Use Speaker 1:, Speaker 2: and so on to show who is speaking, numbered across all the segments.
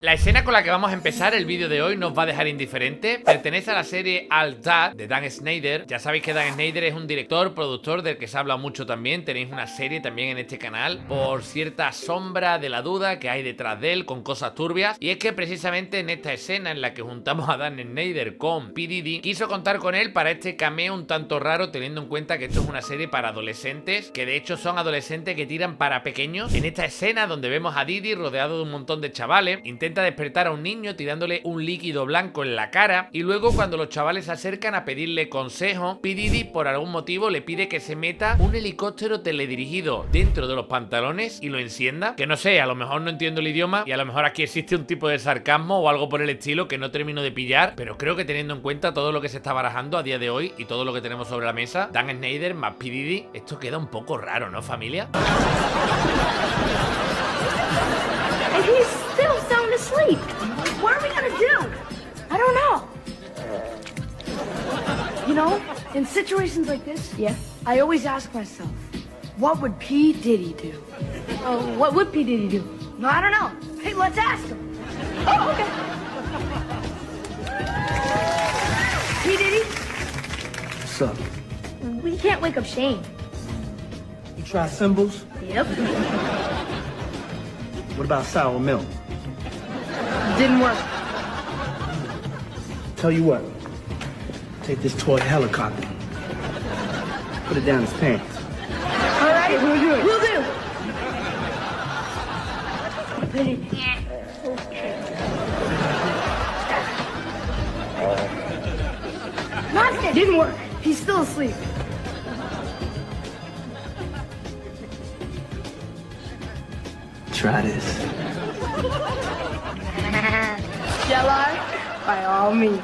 Speaker 1: La escena con la que vamos a empezar el vídeo de hoy nos va a dejar indiferente. Pertenece a la serie Alt Dad de Dan Schneider. Ya sabéis que Dan Schneider es un director, productor del que se habla mucho también. Tenéis una serie también en este canal por cierta sombra de la duda que hay detrás de él con cosas turbias. Y es que precisamente en esta escena en la que juntamos a Dan Schneider con P. Diddy, quiso contar con él para este cameo un tanto raro, teniendo en cuenta que esto es una serie para adolescentes, que de hecho son adolescentes que tiran para pequeños. En esta escena donde vemos a Diddy rodeado de un montón de chavales, intenta despertar a un niño tirándole un líquido blanco en la cara, y luego cuando los chavales se acercan a pedirle consejo, P. Diddy por algún motivo le pide que se meta un helicóptero teledirigido dentro de los pantalones y lo encienda. Que no sé, a lo mejor no entiendo el idioma y a lo mejor aquí existe un tipo de sarcasmo o algo por el estilo que no termino de pillar, pero creo que teniendo en cuenta todo lo que se está barajando a día de hoy y todo lo que tenemos sobre la mesa, Dan Schneider más P. Diddy, esto queda un poco raro, ¿no, familia?
Speaker 2: And he's still sound asleep. What are we gonna do? I don't know. You know, in situations like this, yeah, I always ask myself, what would P. Diddy do? Oh, what would P. Diddy do? No, I don't know. Hey, let's ask him. Oh, okay. P. Diddy?
Speaker 3: What's up?
Speaker 2: We can't wake up Shane.
Speaker 3: You try symbols?
Speaker 2: Yep.
Speaker 3: What about sour milk?
Speaker 2: Didn't work.
Speaker 3: Tell you what, take this toy helicopter, put it down his pants.
Speaker 2: All right, we'll do it. We'll do. Put it. Monster! Didn't work. He's still asleep.
Speaker 3: Try this.
Speaker 2: Shall I? By all means.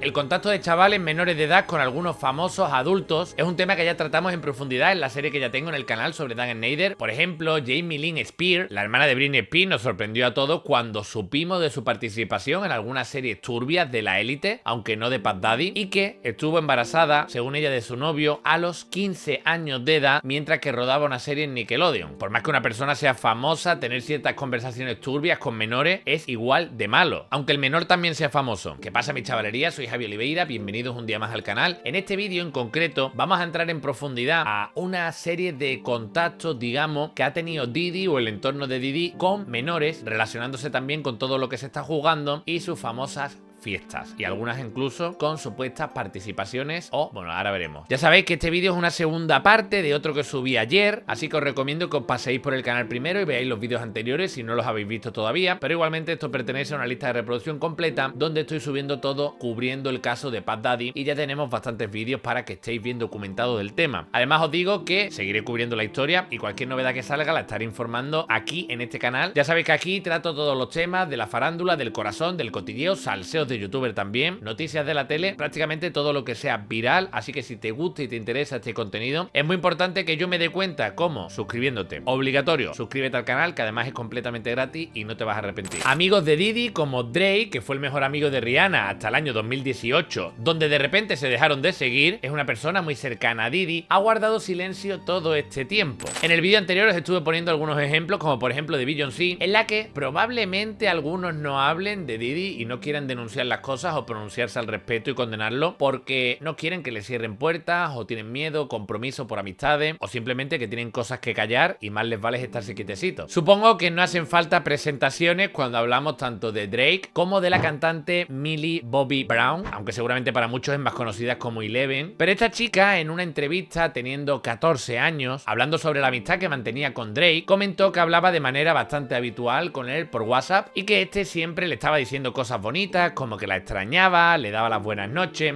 Speaker 1: El contacto de chavales menores de edad con algunos famosos adultos es un tema que ya tratamos en profundidad en la serie que ya tengo en el canal sobre Dan Schneider. Por ejemplo, Jamie Lynn Spears, la hermana de Britney Spears, nos sorprendió a todos cuando supimos de su participación en algunas series turbias de la élite, aunque no de Puff Daddy, y que estuvo embarazada, según ella, de su novio a los 15 años de edad mientras que rodaba una serie en Nickelodeon. Por más que una persona sea famosa, tener ciertas conversaciones turbias con menores es igual de malo, aunque el menor también sea famoso. ¿Qué pasa, mi chavalería? Soy Javi Oliveira, bienvenidos un día más al canal. En este vídeo en concreto vamos a entrar en profundidad a una serie de contactos, digamos, que ha tenido Diddy o el entorno de Diddy con menores, relacionándose también con todo lo que se está jugando y sus famosas fiestas, y algunas incluso con supuestas participaciones o, bueno, ahora veremos. Ya sabéis que este vídeo es una segunda parte de otro que subí ayer, así que os recomiendo que os paséis por el canal primero y veáis los vídeos anteriores si no los habéis visto todavía, pero igualmente esto pertenece a una lista de reproducción completa donde estoy subiendo todo cubriendo el caso de Puff Daddy y ya tenemos bastantes vídeos para que estéis bien documentados del tema. Además os digo que seguiré cubriendo la historia y cualquier novedad que salga la estaré informando aquí en este canal. Ya sabéis que aquí trato todos los temas de la farándula, del corazón, del cotilleo, salseos de youtuber también, noticias de la tele, prácticamente todo lo que sea viral, así que si te gusta y te interesa este contenido, es muy importante que yo me dé cuenta. ¿Cómo? Suscribiéndote. Obligatorio, suscríbete al canal, que además es completamente gratis y no te vas a arrepentir. Amigos de Diddy como Drake, que fue el mejor amigo de Rihanna hasta el año 2018, donde de repente se dejaron de seguir, es una persona muy cercana a Diddy, ha guardado silencio todo este tiempo. En el vídeo anterior os estuve poniendo algunos ejemplos, como por ejemplo de Beyoncé, en la que probablemente algunos no hablen de Diddy y no quieran denunciar las cosas o pronunciarse al respecto y condenarlo porque no quieren que le cierren puertas o tienen miedo, compromiso por amistades o simplemente que tienen cosas que callar y más les vale estarse quietecitos. Supongo que no hacen falta presentaciones cuando hablamos tanto de Drake como de la cantante Millie Bobby Brown, aunque seguramente para muchos es más conocida como Eleven, pero esta chica en una entrevista teniendo 14 años, hablando sobre la amistad que mantenía con Drake, comentó que hablaba de manera bastante habitual con él por WhatsApp y que este siempre le estaba diciendo cosas bonitas como que la extrañaba, le daba las buenas noches,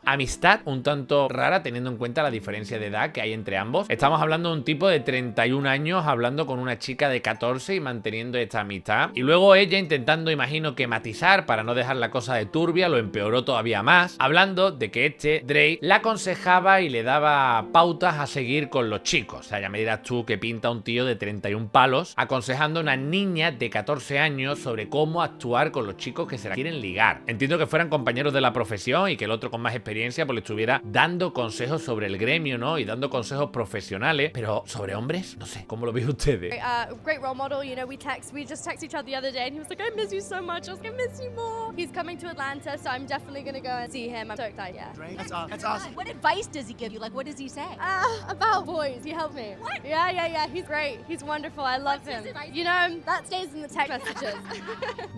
Speaker 1: amistad un tanto rara teniendo en cuenta la diferencia de edad que hay entre ambos. Estamos hablando de un tipo de 31 años hablando con una chica de 14 y manteniendo esta amistad, y luego ella intentando, imagino que matizar para no dejar la cosa de turbia, lo empeoró todavía más, hablando de que Drake la aconsejaba y le daba pautas a seguir con los chicos. O sea, ya me dirás tú que pinta un tío de 31 palos aconsejando a una niña de 14 años sobre cómo actuar jugar con los chicos que se la quieren ligar. Entiendo que fueran compañeros de la profesión y que el otro con más experiencia pues le estuviera dando consejos sobre el gremio, ¿no? Y dando consejos profesionales, pero sobre hombres, no sé, ¿cómo lo veis ustedes?
Speaker 4: Great role model, you know, we just texted each other the other day and he was like, I miss you so much, I was gonna miss you more. He's coming to Atlanta, so I'm definitely gonna go and see him. I'm so excited, yeah.
Speaker 5: That's awesome. What advice does he give you? Like, what does he say?
Speaker 4: About boys, he helped me.
Speaker 5: What?
Speaker 4: Yeah, he's great, he's wonderful, I love him. You know, that stays in the text messages.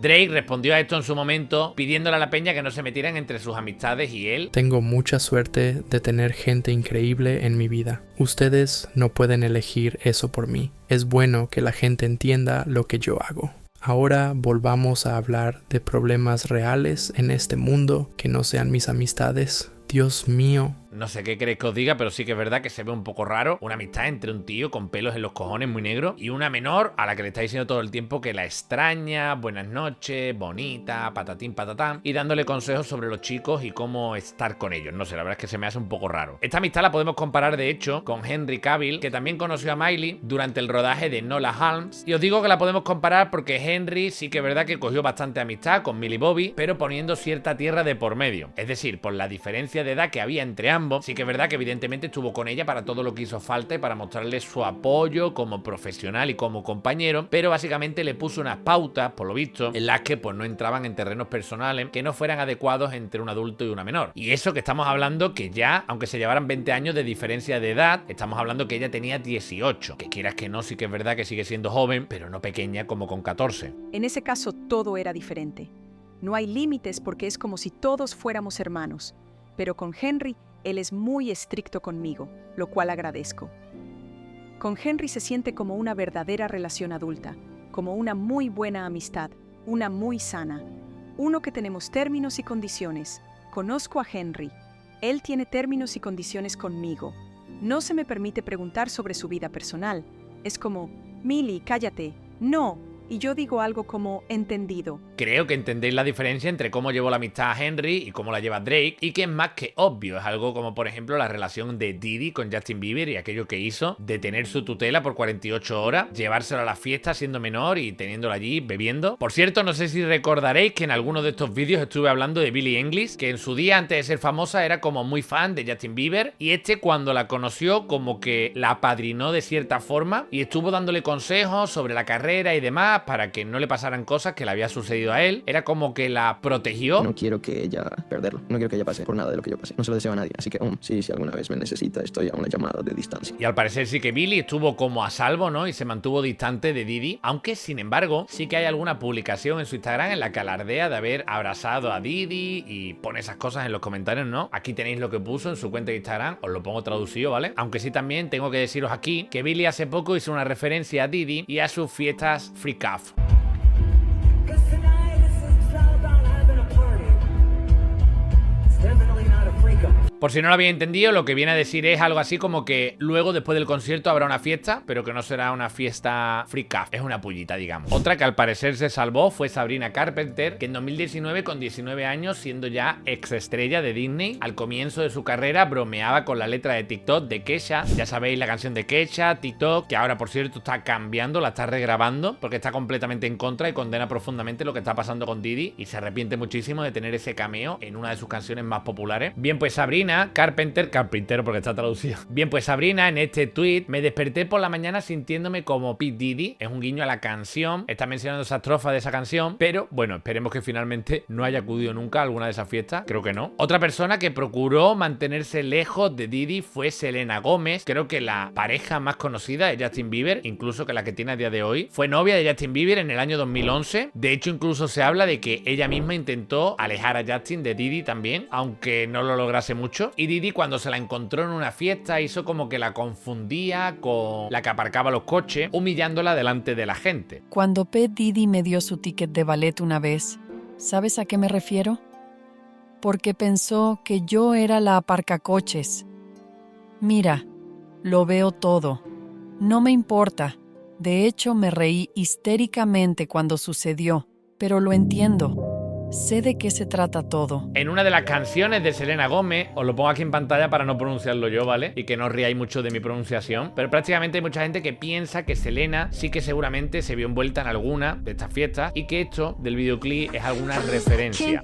Speaker 1: Drake respondió a esto en su momento, pidiéndole a la peña que no se metieran entre sus amistades y él.
Speaker 6: Tengo mucha suerte de tener gente increíble en mi vida. Ustedes no pueden elegir eso por mí. Es bueno que la gente entienda lo que yo hago. Ahora volvamos a hablar de problemas reales en este mundo que no sean mis amistades. Dios mío.
Speaker 1: No sé qué queréis que os diga, pero sí que es verdad que se ve un poco raro una amistad entre un tío con pelos en los cojones muy negros y una menor a la que le está diciendo todo el tiempo que la extraña, buenas noches, bonita, patatín patatán, y dándole consejos sobre los chicos y cómo estar con ellos. No sé, la verdad es que se me hace un poco raro. Esta amistad la podemos comparar de hecho con Henry Cavill, que también conoció a Miley durante el rodaje de Enola Holmes, y os digo que la podemos comparar porque Henry sí que es verdad que cogió bastante amistad con Millie Bobby, pero poniendo cierta tierra de por medio. Es decir, por la diferencia de edad que había entre ambos, sí que es verdad que evidentemente estuvo con ella para todo lo que hizo falta y para mostrarle su apoyo como profesional y como compañero, pero básicamente le puso unas pautas, por lo visto, en las que pues no entraban en terrenos personales que no fueran adecuados entre un adulto y una menor. Y eso que estamos hablando que ya, aunque se llevaran 20 años de diferencia de edad, estamos hablando que ella tenía 18, que quieras que no, sí que es verdad que sigue siendo joven, pero no pequeña como con 14.
Speaker 7: En ese caso todo era diferente. No hay límites porque es como si todos fuéramos hermanos. Pero con Henry, él es muy estricto conmigo, lo cual agradezco. Con Henry se siente como una verdadera relación adulta, como una muy buena amistad, una muy sana. Uno que tenemos términos y condiciones. Conozco a Henry. Él tiene términos y condiciones conmigo. No se me permite preguntar sobre su vida personal. Es como, Millie, cállate. No. Y yo digo algo como entendido.
Speaker 1: Creo que entendéis la diferencia entre cómo llevó la amistad a Henry y cómo la lleva Drake, y que es más que obvio. Es algo como por ejemplo la relación de Diddy con Justin Bieber y aquello que hizo de tener su tutela por 48 horas, llevárselo a la fiesta siendo menor y teniéndolo allí bebiendo. Por cierto, no sé si recordaréis que en alguno de estos vídeos estuve hablando de Billie Eilish, que en su día antes de ser famosa era como muy fan de Justin Bieber, y cuando la conoció como que la apadrinó de cierta forma y estuvo dándole consejos sobre la carrera y demás para que no le pasaran cosas que le había sucedido a él. Era como que la protegió.
Speaker 8: No quiero que ella perderlo. No quiero que ella pase por nada de lo que yo pasé. No se lo deseo a nadie. Así que, sí, si alguna vez me necesita, estoy a una llamada de distancia.
Speaker 1: Y al parecer sí que Billie estuvo como a salvo, ¿no? Y se mantuvo distante de Diddy. Aunque, sin embargo, sí que hay alguna publicación en su Instagram en la que alardea de haber abrazado a Diddy y pone esas cosas en los comentarios, ¿no? Aquí tenéis lo que puso en su cuenta de Instagram. Os lo pongo traducido, ¿vale? Aunque sí también tengo que deciros aquí que Billie hace poco hizo una referencia a Diddy y a sus fiestas freak off. Por si no lo habéis entendido, lo que viene a decir es algo así como que luego, después del concierto, habrá una fiesta, pero que no será una fiesta freak off, es una pullita, digamos. Otra que al parecer se salvó fue Sabrina Carpenter, que en 2019, con 19 años, siendo ya ex estrella de Disney, al comienzo de su carrera bromeaba con la letra de TikTok de Kesha. Ya sabéis, la canción de Kesha, TikTok, que ahora, por cierto, está cambiando, la está regrabando, porque está completamente en contra y condena profundamente lo que está pasando con Diddy, y se arrepiente muchísimo de tener ese cameo en una de sus canciones más populares. Bien, pues Sabrina Carpintero porque está traducido. Bien, pues Sabrina en este tweet: me desperté por la mañana sintiéndome como P. Diddy. Es un guiño a la canción, está mencionando esa estrofa de esa canción, pero bueno, esperemos que finalmente no haya acudido nunca a alguna de esas fiestas, creo que no. Otra persona que procuró mantenerse lejos de Diddy fue Selena Gómez. Creo que la pareja más conocida de Justin Bieber, incluso que la que tiene a día de hoy. Fue novia de Justin Bieber en el año 2011. De hecho, incluso se habla de que ella misma intentó alejar a Justin de Diddy también, aunque no lo lograse mucho. Y Diddy, cuando se la encontró en una fiesta, hizo como que la confundía con la que aparcaba los coches, humillándola delante de la gente.
Speaker 9: Cuando P. Diddy me dio su ticket de ballet una vez, ¿sabes a qué me refiero? Porque pensó que yo era la aparcacoches. Mira, lo veo todo. No me importa. De hecho, me reí histéricamente cuando sucedió, pero lo entiendo. sé de qué se trata todo.
Speaker 1: En una de las canciones de Selena Gómez, os lo pongo aquí en pantalla para no pronunciarlo yo, ¿vale? Y que no os riáis mucho de mi pronunciación, pero prácticamente hay mucha gente que piensa que Selena sí que seguramente se vio envuelta en alguna de estas fiestas y que esto del videoclip es alguna referencia.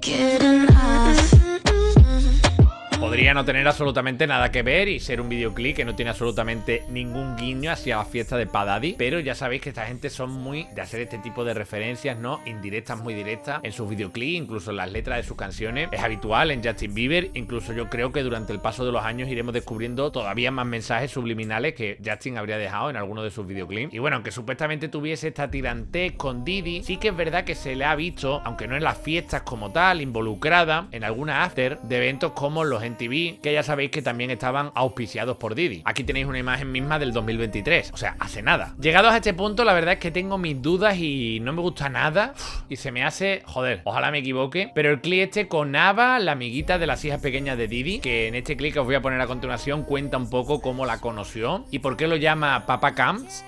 Speaker 1: Podría no tener absolutamente nada que ver y ser un videoclip que no tiene absolutamente ningún guiño hacia la fiesta de P. Diddy, pero ya sabéis que esta gente son muy de hacer este tipo de referencias, ¿no? Indirectas, muy directas en sus videoclips, incluso en las letras de sus canciones. Es habitual en Justin Bieber, incluso yo creo que durante el paso de los años iremos descubriendo todavía más mensajes subliminales que Justin habría dejado en alguno de sus videoclips. Y bueno, aunque supuestamente tuviese esta tirantez con Diddy, sí que es verdad que se le ha visto, aunque no en las fiestas como tal, involucrada en alguna after de eventos como los MTV, que ya sabéis que también estaban auspiciados por Diddy. Aquí tenéis una imagen misma del 2023, o sea, hace nada. Llegados a este punto, la verdad es que tengo mis dudas y no me gusta nada. Y se me hace, joder, ojalá me equivoque, pero el clip este con Ava, la amiguita de las hijas pequeñas de Diddy, que en este clip que os voy a poner a continuación cuenta un poco cómo la conoció y por qué lo llama Papa Camps.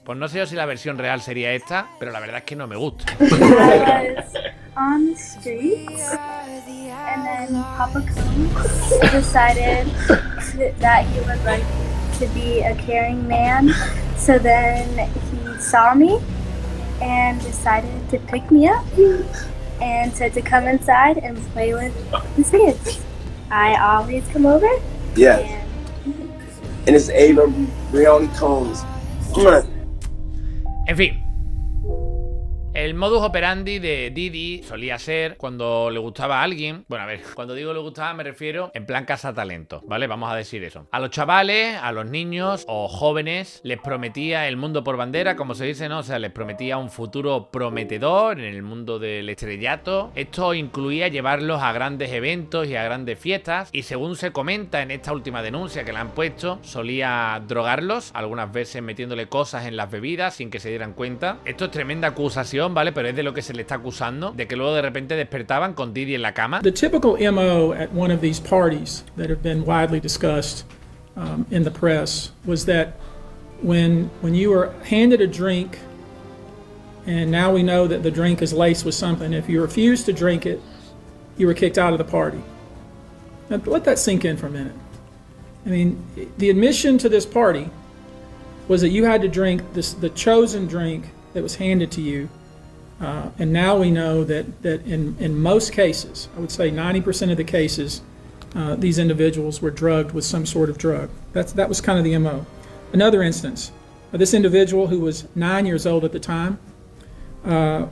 Speaker 1: Pues no sé yo si la versión real sería esta, pero la verdad es que no me gusta.
Speaker 10: On the streets, and then Papa Combs decided that he would like to be a caring man. So then he saw me and decided to pick me up and said to come inside and play with his kids. I always come over.
Speaker 11: Yeah. And it's Ava Brioni Combs.
Speaker 1: En fin. El modus operandi de Diddy solía ser cuando le gustaba a alguien. Bueno, a ver, cuando digo le gustaba me refiero en plan cazatalento, ¿vale? Vamos a decir eso. A los chavales, a los niños o jóvenes les prometía el mundo por bandera, como se dice, ¿no? O sea, les prometía un futuro prometedor en el mundo del estrellato. Esto incluía llevarlos a grandes eventos y a grandes fiestas. Y según se comenta en esta última denuncia que le han puesto, solía drogarlos, algunas veces metiéndole cosas en las bebidas sin que se dieran cuenta. Esto es tremenda acusación, ¿vale? Pero es de lo que se le está acusando, de que luego de repente despertaban con Diddy en la cama.
Speaker 12: The typical MO at one of these parties that have been widely discussed in the press was that when you were handed a drink, and now we know that the drink is laced with something, if you refused to drink it, you were kicked out of the party. Now, let that sink in for a minute. I mean, the admission to this party was that you had to drink the chosen drink that was handed to you. And now we know that in most cases, I would say 90% of the cases, these individuals were drugged with some sort of drug. That was kind of the MO. Another instance, this individual who was 9 years old at the time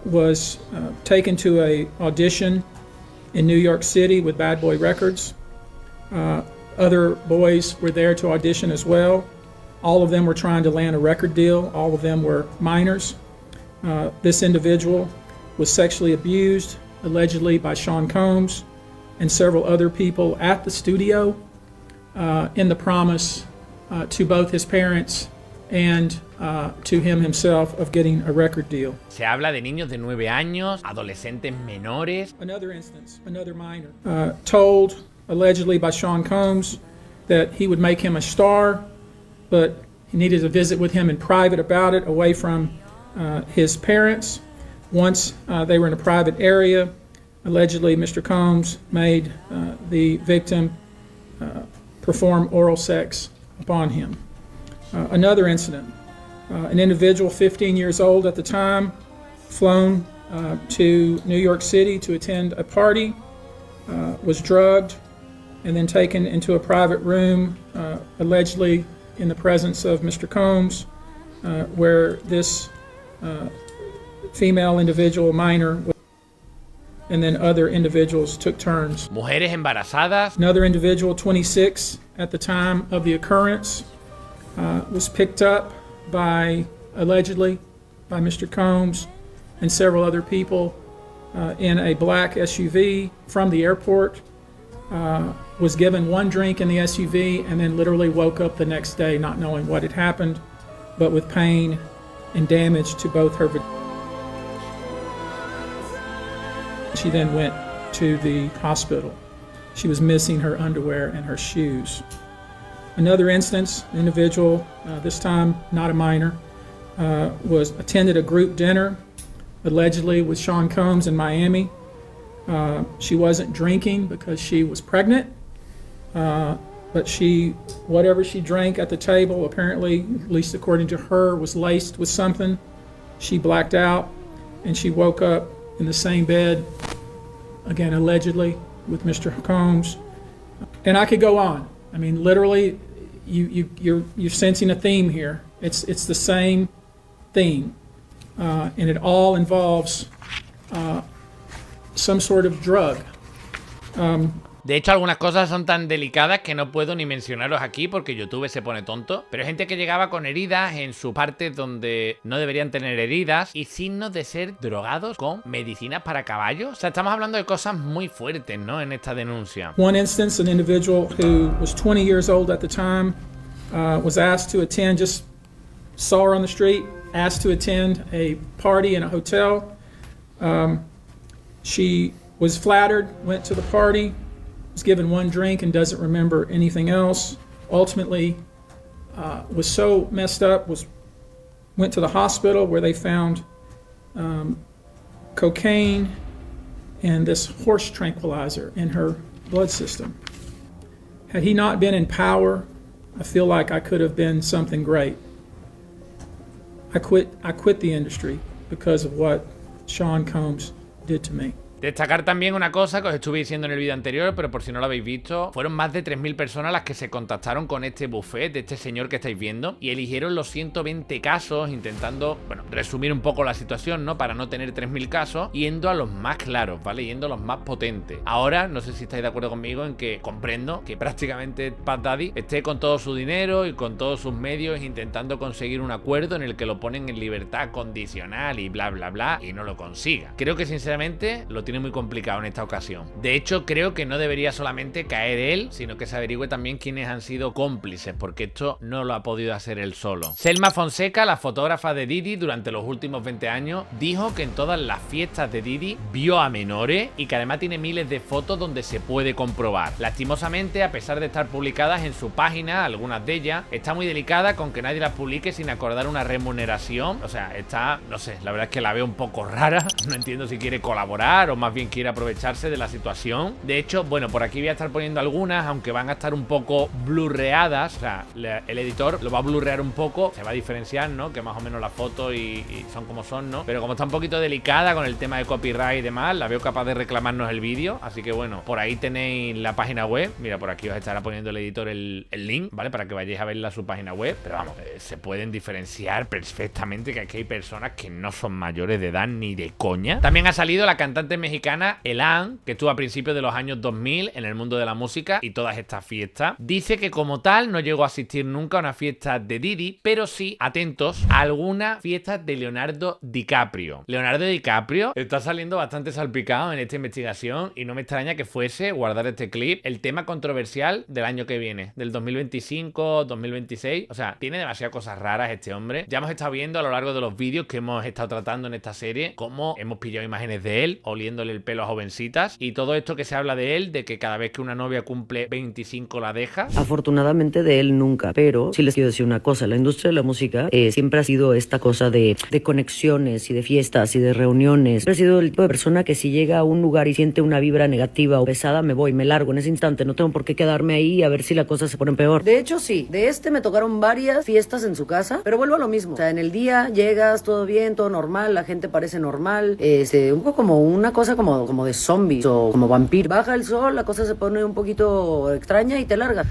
Speaker 12: was taken to an audition in New York City with Bad Boy Records. Other boys were there to audition as well. All of them were trying to land a record deal. All of them were minors. This individual was sexually abused, allegedly by Sean Combs and several other people at the studio in the promise to both his parents and to him himself of getting a record deal.
Speaker 1: Se habla de niños de 9 años, adolescentes menores.
Speaker 12: Another instance, another minor, told allegedly by Sean Combs that he would make him a star, but he needed to visit with him in private about it, away from his parents. Once they were in a private area, allegedly Mr. Combs made the victim perform oral sex upon him. Another incident, an individual 15 years old at the time, flown to New York City to attend a party, was drugged and then taken into a private room, allegedly in the presence of Mr. Combs, where this female individual, minor, and then other individuals took turns.
Speaker 1: Mujeres embarazadas.
Speaker 12: Another individual, 26 at the time of the occurrence, was picked up by, allegedly, by Mr. Combs and several other people in a black SUV from the airport, was given one drink in the SUV and then literally woke up the next day not knowing what had happened, but with pain and damage to both her. She then went to the hospital. She was missing her underwear and her shoes. Another instance, an individual, this time not a minor, was attended a group dinner, allegedly with Sean Combs in Miami, She wasn't drinking because she was pregnant, but whatever she drank at the table, apparently, at least according to her, was laced with something. She blacked out, and she woke up in the same bed, again, allegedly, with Mr. Combs. And I could go on. I mean, literally, you're sensing a theme here. It's the same theme, and it all involves some sort of drug.
Speaker 1: De hecho, algunas cosas son tan delicadas que no puedo ni mencionaros aquí porque YouTube se pone tonto. Pero hay gente que llegaba con heridas en su parte donde no deberían tener heridas y signos de ser drogados con medicinas para caballos. O sea, estamos hablando de cosas muy fuertes, ¿no? En esta denuncia.
Speaker 12: One instance, an individual who was 20 years old at the time was asked to attend, just saw her on the street, asked to attend a party in a hotel. She was flattered, went to the party, was given one drink and doesn't remember anything else. Ultimately, was so messed up, went to the hospital where they found cocaine and this horse tranquilizer in her blood system. Had he not been in power, I feel like I could have been something great. I quit the industry because of what Sean Combs did to me.
Speaker 1: Destacar también una cosa que os estuve diciendo en el vídeo anterior, pero por si no lo habéis visto, fueron más de 3.000 personas las que se contactaron con este buffet de este señor que estáis viendo y eligieron los 120 casos intentando, bueno, resumir un poco la situación, ¿no? Para no tener 3.000 casos, yendo a los más claros, ¿vale? Yendo a los más potentes. Ahora, no sé si estáis de acuerdo conmigo en que comprendo que prácticamente Puff Daddy esté con todo su dinero y con todos sus medios intentando conseguir un acuerdo en el que lo ponen en libertad condicional y bla bla bla y no lo consiga. Creo que sinceramente lo tiene muy complicado en esta ocasión. De hecho, creo que no debería solamente caer él, sino que se averigüe también quiénes han sido cómplices, porque esto no lo ha podido hacer él solo. Selma Fonseca, la fotógrafa de Diddy durante los últimos 20 años, dijo que en todas las fiestas de Diddy vio a menores y que además tiene miles de fotos donde se puede comprobar. Lastimosamente, a pesar de estar publicadas en su página, algunas de ellas, está muy delicada con que nadie las publique sin acordar una remuneración. O sea, está, no sé, la verdad es que la veo un poco rara. No entiendo si quiere colaborar o más bien quiere aprovecharse de la situación. De hecho, bueno, por aquí voy a estar poniendo algunas, aunque van a estar un poco blurreadas. O sea, el editor lo va a blurrear un poco, se va a diferenciar, ¿no? Que más o menos las fotos y son como son, ¿no? Pero como está un poquito delicada con el tema de copyright y demás, la veo capaz de reclamarnos el vídeo. Así que bueno, por ahí tenéis la página web. Mira, por aquí os estará poniendo el editor el link, ¿vale? Para que vayáis a verla a su página web. Pero vamos, se pueden diferenciar perfectamente que aquí hay personas que no son mayores de edad ni de coña. También ha salido la cantante mexicana Elan, que estuvo a principios de los años 2000 en el mundo de la música y todas estas fiestas. Dice que como tal no llegó a asistir nunca a una fiesta de Diddy, pero sí, atentos, a alguna fiesta de Leonardo DiCaprio. Leonardo DiCaprio está saliendo bastante salpicado en esta investigación y no me extraña que fuese, guardar este clip, el tema controversial del año que viene, del 2025, 2026. O sea, tiene demasiadas cosas raras este hombre. Ya hemos estado viendo a lo largo de los vídeos que hemos estado tratando en esta serie cómo hemos pillado imágenes de él oliéndole el pelo a jovencitas y todo esto que se habla de él, de que cada vez que una novia cumple 25 la deja.
Speaker 13: Afortunadamente de él nunca, pero sí les quiero decir una cosa, la industria de la música siempre ha sido esta cosa de conexiones y de fiestas y de reuniones. Siempre ha sido el tipo de persona que si llega a un lugar y siente una vibra negativa o pesada, me voy, me largo en ese instante, no tengo por qué quedarme ahí a ver si la cosa se pone peor. De hecho sí, de me tocaron varias fiestas en su casa, pero vuelvo a lo mismo, o sea, en el día llegas, todo bien, todo normal, la gente parece normal, un poco como una cosa como de zombies o como vampiro. Baja el sol, la cosa se pone un poquito extraña y te largas.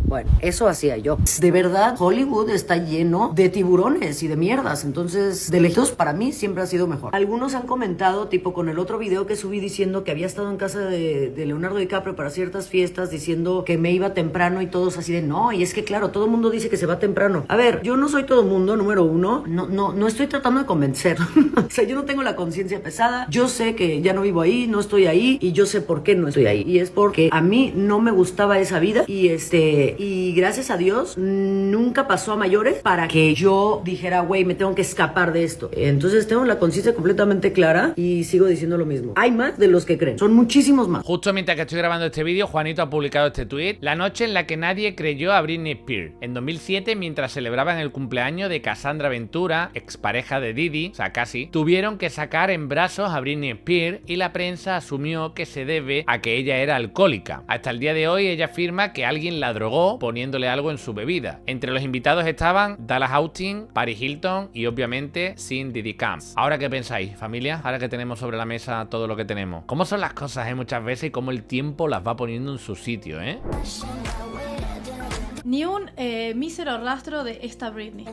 Speaker 13: Bueno, eso hacía yo. De verdad, Hollywood está lleno de tiburones y de mierdas, entonces de lejitos para mí siempre ha sido mejor. Algunos han comentado, tipo con el otro video que subí diciendo que había estado en casa de Leonardo DiCaprio para ciertas fiestas, diciendo que me iba temprano y todos así de no, y es que claro, todo el mundo dice que se va temprano. A ver, yo no soy todo mundo, número uno, no estoy tratando de convencer. O sea, yo no tengo la conciencia pesada, yo sé que ya no vivo ahí, no estoy ahí y yo sé por qué no estoy ahí. Y es porque a mí no me gustaba esa vida y Y gracias a Dios nunca pasó a mayores para que yo dijera, güey, me tengo que escapar de esto. Entonces tengo la conciencia completamente clara y sigo diciendo lo mismo. Hay más de los que creen, son muchísimos más.
Speaker 1: Justo mientras que estoy grabando este vídeo, Juanito ha publicado este tweet: la noche en la que nadie creyó a Britney Spears. En 2007, mientras celebraban el cumpleaños de Cassandra Ventura, expareja de Diddy, o sea, casi, tuvieron que sacar en brazos a Britney Spears y la prensa asumió que se debe a que ella era alcohólica. Hasta el día de hoy ella afirma que alguien la drogó poniéndole algo en su bebida. Entre los invitados estaban Dallas Austin, Paris Hilton y obviamente Sin Diddy Camps. ¿Ahora qué pensáis, familia? Ahora que tenemos sobre la mesa todo lo que tenemos. ¿Cómo son las cosas, muchas veces, y cómo el tiempo las va poniendo en su sitio,
Speaker 14: Ni un mísero rastro de esta Britney.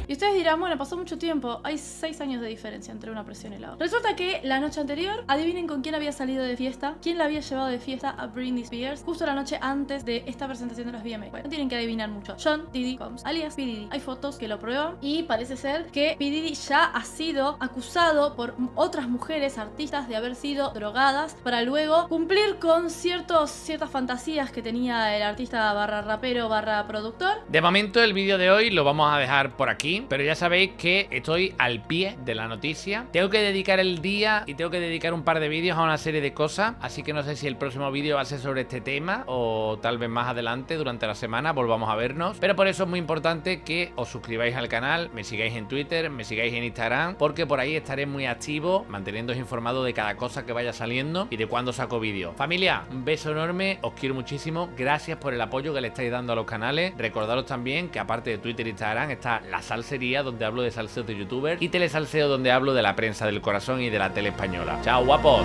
Speaker 14: Y ustedes dirán, bueno, pasó mucho tiempo, hay 6 años de diferencia entre una presión y la otra. Resulta que la noche anterior, adivinen con quién había salido de fiesta, quién la había llevado de fiesta a Britney Spears, justo la noche antes de esta presentación de los VMA. Bueno, no tienen que adivinar mucho. John Diddy Combs, alias P. Diddy. Hay fotos que lo prueban y parece ser que P. Diddy ya ha sido acusado por otras mujeres artistas de haber sido drogadas para luego cumplir con ciertas fantasías que tenía el artista barra rapero barra productor.
Speaker 1: De momento el vídeo de hoy lo vamos a dejar por aquí, pero ya sabéis que estoy al pie de la noticia. Tengo que dedicar el día y tengo que dedicar un par de vídeos a una serie de cosas, así que no sé si el próximo vídeo va a ser sobre este tema o tal vez más adelante durante la semana volvamos a vernos, pero por eso es muy importante que os suscribáis al canal, me sigáis en Twitter, me sigáis en Instagram, porque por ahí estaré muy activo manteniéndoos informados de cada cosa que vaya saliendo y de cuándo saco vídeo. Familia, un beso enorme, os quiero muchísimo, gracias por el apoyo que le estáis dando a los canales. Recordaros también que aparte de Twitter e Instagram está La Salsería, donde hablo de salseos de youtubers, y Telesalseo, donde hablo de la prensa del corazón y de la tele española. ¡Chao, guapos!